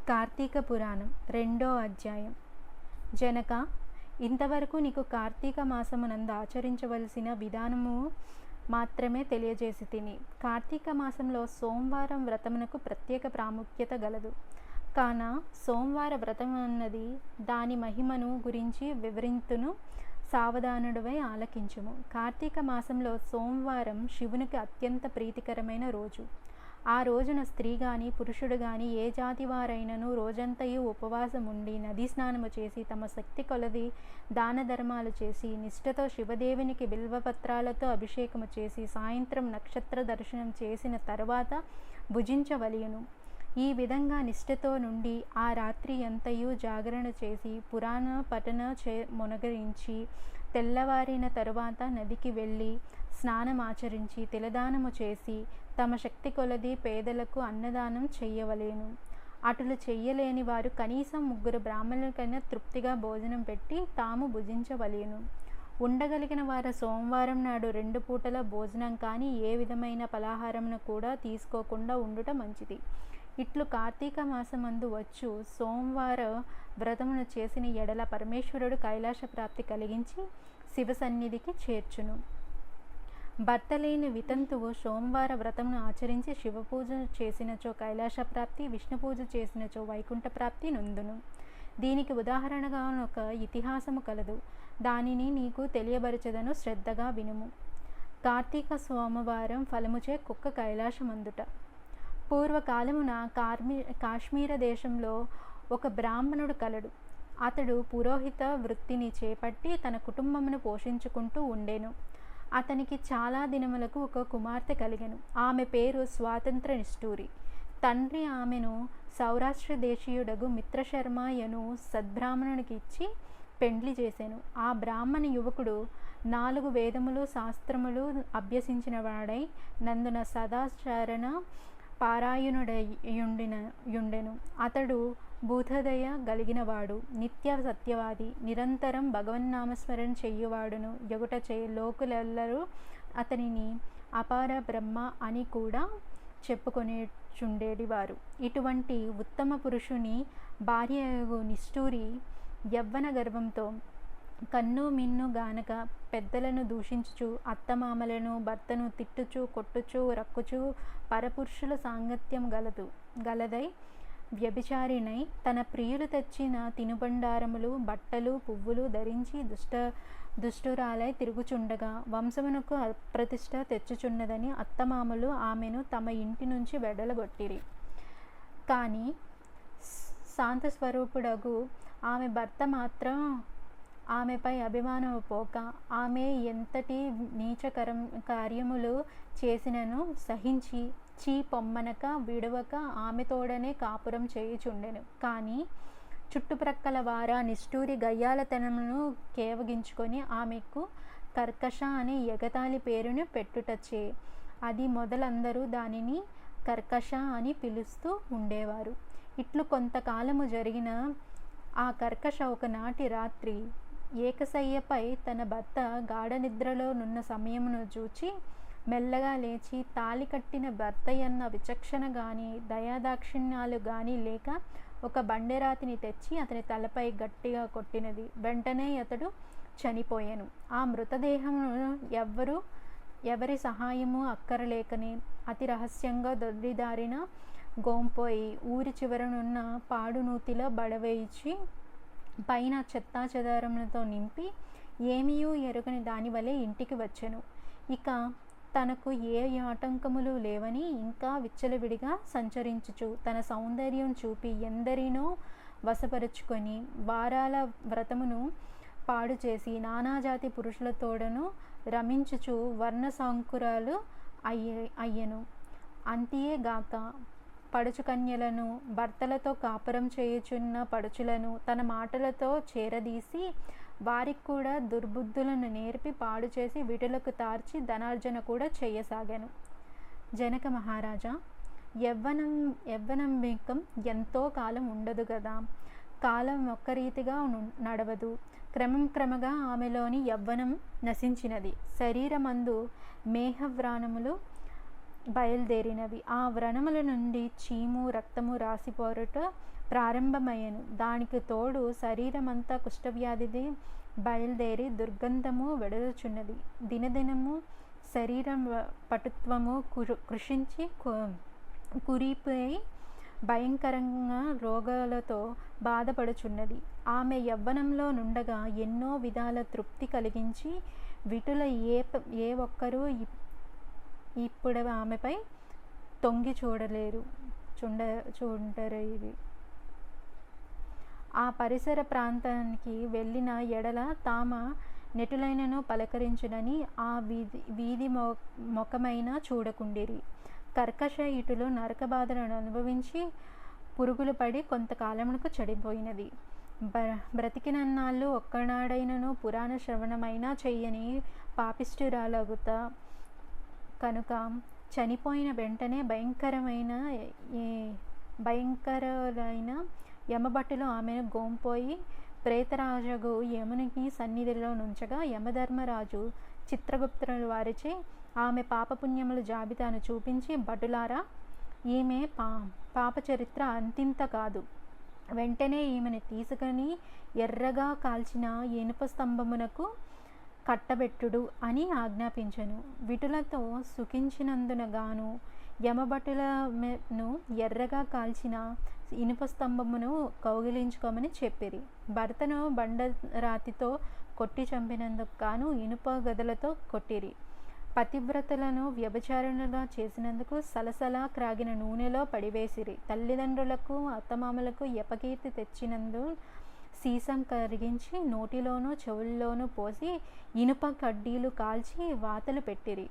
కార్తీక పురాణం 2వ అధ్యాయం. జనక, ఇంతవరకు నీకు కార్తీక మాసమునందు ఆచరించవలసిన విధానము మాత్రమే తెలియజేసి తిని. కార్తీక మాసంలో సోమవారం వ్రతమునకు ప్రత్యేక ప్రాముఖ్యత గలదు. కాన సోమవార వ్రతం అన్నది దాని మహిమను గురించి వివరింతును, సావధానుడివై ఆలకించుము. కార్తీక మాసంలో సోమవారం శివునికి అత్యంత ప్రీతికరమైన రోజు. ఆ రోజున స్త్రీ గాని పురుషుడు గాని ఏ జాతి వారైనను రోజంతయు ఉపవాసం ఉండి నదీ స్నానము చేసి తమ శక్తి కొలది దాన ధర్మాలు చేసి నిష్ఠతో శివదేవునికి బిల్వపత్రాలతో అభిషేకము చేసి సాయంత్రం నక్షత్ర దర్శనం చేసిన తరువాత భుజించవలయును. ఈ విధంగా నిష్ఠతో నుండి ఆ రాత్రి అంతయు జాగరణ చేసి పురాణ పఠన మొనగరించి తెల్లవారిన తరువాత నదికి వెళ్ళి స్నానమాచరించి తిలదానము చేసి తమ శక్తి కొలది పేదలకు అన్నదానం చెయ్యవలేను. అటులు చెయ్యలేని వారు కనీసం 3 బ్రాహ్మణులకైనా తృప్తిగా భోజనం పెట్టి తాము భుజించవలేను. ఉండగలిగిన వారు సోమవారం నాడు 2 పూటల భోజనం కానీ ఏ విధమైన పలహారమును కూడా తీసుకోకుండా ఉండుట మంచిది. ఇట్లు కార్తీక మాసమందు వచ్చు సోమవార వ్రతమును చేసిన ఎడల పరమేశ్వరుడు కైలాస ప్రాప్తి కలిగించి శివ సన్నిధికి చేర్చును. భర్త లేని వితంతువు సోమవార వ్రతమును ఆచరించి శివపూజ చేసినచో కైలాస ప్రాప్తి, విష్ణు పూజ చేసినచో వైకుంఠ ప్రాప్తి నొందును. దీనికి ఉదాహరణగా ఒక ఇతిహాసము కలదు. దానిని నీకు తెలియబరచదను, శ్రద్ధగా వినుము. కార్తీక సోమవారం ఫలముచే కుక్క కైలాసమందుట. పూర్వకాలమున కాశ్మీర దేశంలో ఒక బ్రాహ్మణుడు కలడు. అతడు పురోహిత వృత్తిని చేపట్టి తన కుటుంబమును పోషించుకుంటూ ఉండెను. అతనికి చాలా దినములకు ఒక కుమార్తె కలిగెను. ఆమె పేరు స్వాతంత్ర నిష్ఠూరి. తండ్రి ఆమెను సౌరాష్ట్ర దేశీయుడగు మిత్రశర్మ యను సద్బ్రాహ్మణునికి ఇచ్చి పెండ్లి చేసెను. ఆ బ్రాహ్మణ యువకుడు 4 వేదములు శాస్త్రములు అభ్యసించిన వాడై నందున సదాచరణ పారాయణుడయుండెను. అతడు భూతదయ గలిగినవాడు, నిత్య సత్యవాది, నిరంతరం భగవన్నామస్మరణ చెయ్యువాడును ఎగుట లోకులెల్లరూ అతనిని అపార బ్రహ్మ అని కూడా చెప్పుకొనేచుండేవారు. ఇటువంటి ఉత్తమ పురుషుని భార్యయగు నిష్ఠూరి యవ్వన గర్వంతో కన్ను మిన్ను గానక పెద్దలను దూషించుచు అత్తమామలను భర్తను తిట్టుచు కొట్టుచు రక్కుచు పరపురుషుల సాంగత్యం గలదై వ్యభిచారిణై తన ప్రియులు తెచ్చిన తినుబండారములు బట్టలు పువ్వులు ధరించి దుష్టురాలై తిరుగుచుండగా వంశమునకు అప్రతిష్ట తెచ్చుచున్నదని అత్తమామలు ఆమెను తమ ఇంటి నుంచి వెడలగొట్టిరి. కానీ శాంతస్వరూపుడగు ఆమె భర్త మాత్రం ఆమెపై అభిమానము పోక ఆమె ఎంతటి నీచకరం కార్యములు చేసినను సహించి పొమ్మనక విడవక ఆమెతోడనే కాపురం చేయుచుండెను. కానీ చుట్టుప్రక్కల వారా నిష్ఠూరి గయ్యాలతనమును కేవగించుకొని ఆమెకు కర్కశ అనే ఎగతాళి పేరును పెట్టుటచే అది మొదలందరూ దానిని కర్కశ అని పిలుస్తూ ఉండేవారు. ఇట్లు కొంతకాలము జరిగిన ఆ కర్కశ ఒకనాటి రాత్రి ఏకశయ్యపై తన భర్త గాఢ నిద్రలో నున్న సమయమును చూచి మెల్లగా లేచి తాళి కట్టిన భర్తయన్న విచక్షణ గాని దయాదాక్షిణ్యాలు గాని లేక ఒక బండెరాతిని తెచ్చి అతని తలపై గట్టిగా కొట్టినది. వెంటనే అతడు చనిపోయాను. ఆ మృతదేహమును ఎవరి సహాయము అక్కరలేకనే అతి రహస్యంగా దొడ్డిదారిన గోంపోయి ఊరి చివరనున్న పాడునూతిలో బడవేయించి పైన చెత్తా చెదారములతో నింపి ఏమీయూ ఎరుగని దాని వలె ఇంటికి వచ్చెను. ఇక తనకు ఏ ఆటంకములు లేవని ఇంకా విచ్చలవిడిగా సంచరించుచు తన సౌందర్యం చూపి ఎందరినో వశపరుచుకొని వారాల వ్రతమును పాడు చేసి నానాజాతి పురుషులతోడను రమించుచు వర్ణసంకురాలు అయ్యెను. అంతియేగాక పడుచు కన్యలను భర్తలతో కాపురం చేయుచున్న పడుచులను తన మాటలతో చేరదీసి వారికి కూడా దుర్బుద్ధులను నేర్పి పాడు చేసి విటులకు తార్చి ధనార్జన కూడా చేయసాగాను. జనక మహారాజా, యవ్వనంబికం ఎంతో కాలం ఉండదు కదా. కాలం ఒక్క రీతిగా నడవదు. క్రమంగా ఆమెలోని యవ్వనం నశించినది. శరీరమందు మేహవ్రాణములు బయలుదేరినవి. ఆ వ్రణముల నుండి చీము రక్తము రాసిపోరుట ప్రారంభమయ్యను. దానికి తోడు శరీరమంతా కుష్ఠవ్యాధిది బయలుదేరి దుర్గంధము వెడలుచున్నది. దినదినము శరీరం పటుత్వము కృషించి కురిపోయి భయంకరంగా రోగాలతో బాధపడుచున్నది. ఆమె యవ్వనంలో నుండగా ఎన్నో విధాల తృప్తి కలిగించి వీటిలో ఏ ఒక్కరూ ఇప్పుడు ఆమెపై తొంగి చూడరు. ఇవి ఆ పరిసర ప్రాంతానికి వెళ్ళిన ఎడల తామ నెటులైనను పలకరించునని ఆ వీధి ముఖమైనా చూడకుండిరి. కర్కశ ఇటులు నరక బాధలను అనుభవించి పురుగులు పడి కొంతకాలమునకు చెడిపోయినది. బ్రతికినన్నాళ్ళు ఒక్కనాడైనను పురాణ శ్రవణమైనా చెయ్యని పాపిష్ఠురాలగుత కనుక చనిపోయిన వెంటనే భయంకరులైన యమభటులు ఆమెను గోంపోయి ప్రేతరాజగు యమునికి సన్నిధిలో నుంచగా యమధర్మరాజు చిత్రగుప్తుల వారిచే ఆమె పాపపుణ్యముల జాబితాను చూపించి, భటులారా, ఈమె పాప చరిత్ర అంతింత కాదు. వెంటనే ఈమెను తీసుకొని ఎర్రగా కాల్చిన ఇనుప స్తంభమునకు కట్టబెట్టుడు అని ఆజ్ఞాపించెను. విటులతో సుఖించినందున గాను యమభటులను ఎర్రగా కాల్చిన ఇనుప స్తంభమును కౌగిలించుకోమని చెప్పిరి. భర్తను బండరాతితో కొట్టి చంపినందుకు గాను ఇనుప గదలతో కొట్టిరి. పతివ్రతలను వ్యభిచారణగా చేసినందుకు సలసలా క్రాగిన నూనెలో పడివేసిరి. తల్లిదండ్రులకు అత్తమామలకు యపకీర్తి తెచ్చినందు సీసం కరిగించి నోటిలోనూ చెవుల్లోనూ పోసి ఇనుప కడ్డీలు కాల్చి వాతలు పెట్టిరి.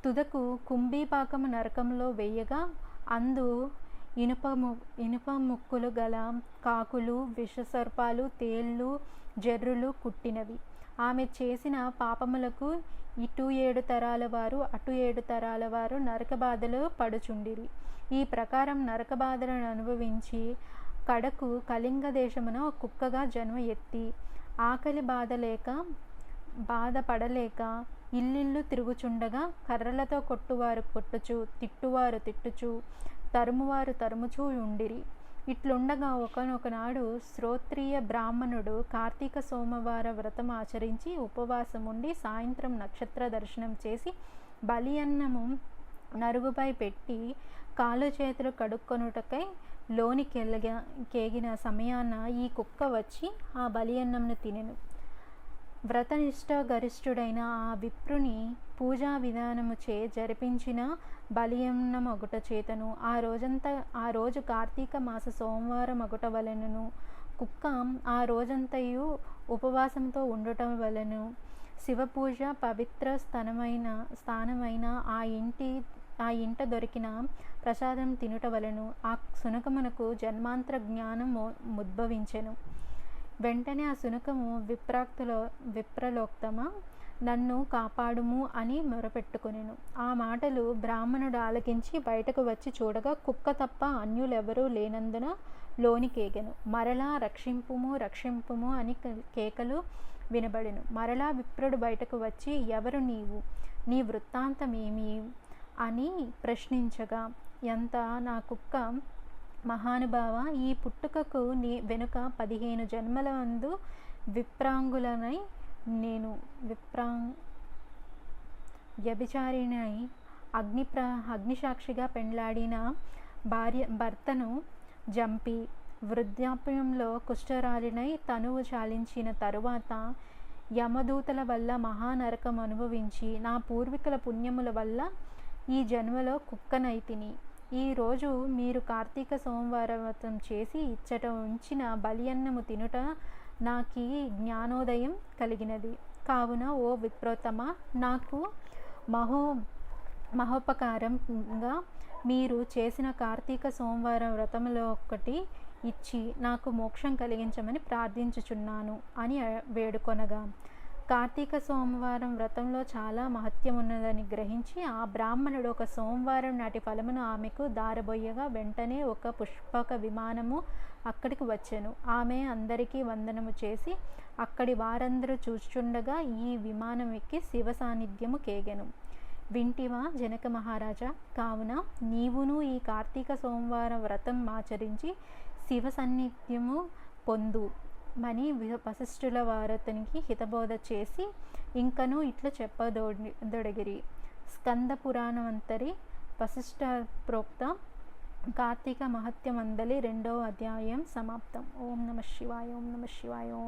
తుదకు కుంభీపాకము నరకంలో వెయ్యగా అందు ఇనుప ముక్కులు గల కాకులు, విషసర్పాలు, తేళ్ళు, జర్రులు కుట్టినవి. ఆమె చేసిన పాపములకు ఇటు 7 తరాల వారు అటు 7 తరాల వారు నరకబాధలు పడుచుండిరి. ఈ ప్రకారం నరకబాధలను అనుభవించి కడకు కళింగ దేశమున కుక్కగా జన్మ ఎత్తి ఆకలి బాధపడలేక ఇల్లిల్లు తిరుగుచుండగా కర్రలతో కొట్టువారు కొట్టుచు, తిట్టువారు తిట్టుచు, తరుమువారు తరుముచూ ఉండిరి. ఇట్లుండగా ఒకనొకనాడు శ్రోత్రియ బ్రాహ్మణుడు కార్తీక సోమవార వ్రతం ఆచరించి ఉపవాసముండి సాయంత్రం నక్షత్ర దర్శనం చేసి బలి అన్నము నరుగుపై పెట్టి కాలు చేతులు కడుక్కొనుటకై కేగిన సమయాన ఈ కుక్క వచ్చి ఆ బలి అన్నంను తినెను. వ్రతనిష్ట గరిష్ఠుడైన ఆ విప్రుని పూజా విధానముచే జరిపించిన బలియన్నమొగుట చేతను ఆ రోజు కార్తీక మాస సోమవారం మొగుట వలెను. కుక్క ఆ రోజంతయు ఉపవాసంతో ఉండటం వలెను. శివపూజ పవిత్ర స్థానమైన ఆ ఇంట దొరికిన ప్రసాదం తినుట వలెను ఆ శునకమునకు జన్మాంతర జ్ఞానం ఉద్భవించెను. వెంటనే ఆ శునకము విప్రలోక్తమా, నన్ను కాపాడుము అని మొరపెట్టుకొనెను. ఆ మాటలు బ్రాహ్మణుడు ఆలకించి బయటకు వచ్చి చూడగా కుక్క తప్ప అన్యులెవరూ లేనందున లోనికేగెను. మరలా రక్షింపుము రక్షింపుము అని కేకలు వినబడెను. మరలా విప్రుడు బయటకు వచ్చి, ఎవరు నీవు, నీ వృత్తాంతమేమి అని ప్రశ్నించగా, ఎంత నా కుక్క మహానుభావ, ఈ పుట్టుకకు వెనుక 15 జన్మల మందు విప్రాంగులనై నేను వ్యభిచారిణై అగ్నిసాక్షిగా పెండ్లాడిన భర్తను జంపి వృద్ధాప్యంలో కుష్ఠరాలినై తనువు చాలించిన తరువాత యమదూతల వల్ల మహానరకం అనుభవించి నా పూర్వీకుల పుణ్యముల వల్ల ఈ జన్మలో కుక్కనైతిని. ఈరోజు మీరు కార్తీక సోమవార వ్రతం చేసి ఇచ్చట ఉంచిన బలి అన్నము తినుట నాకీ జ్ఞానోదయం కలిగినది. కావున ఓ విప్రోత్తమ, నాకు మహోపకారంగా మీరు చేసిన కార్తీక సోమవార వ్రతములో ఒకటి ఇచ్చి నాకు మోక్షం కలిగించమని ప్రార్థించుచున్నాను అని వేడుకొనగా, కార్తీక సోమవారం వ్రతంలో చాలా మహత్యం ఉన్నదని గ్రహించి ఆ బ్రాహ్మణుడు ఒక సోమవారం నాటి ఫలమును ఆమెకు దారబోయగా వెంటనే ఒక పుష్పక విమానము అక్కడికి వచ్చెను. ఆమె అందరికీ వందనము చేసి అక్కడి వారందరూ చూచుచుండగా ఈ విమానం ఎక్కి శివ సాన్నిధ్యము కేగెను. వింటివా జనక మహారాజా? కావున నీవును ఈ కార్తీక సోమవార వ్రతం ఆచరించి శివ సాన్నిధ్యము పొందు మని వశిష్ఠుల వారతనికి హితబోధ చేసి ఇంకను ఇట్లు చెప్పదొడగిరి. స్కంద పురాణమంతరి వశిష్ఠ ప్రోక్త కార్తీక మహత్యమందలి 2వ అధ్యాయం సమాప్తం. ఓం నమ శివాయ. ఓం నమ శివాయ. ఓం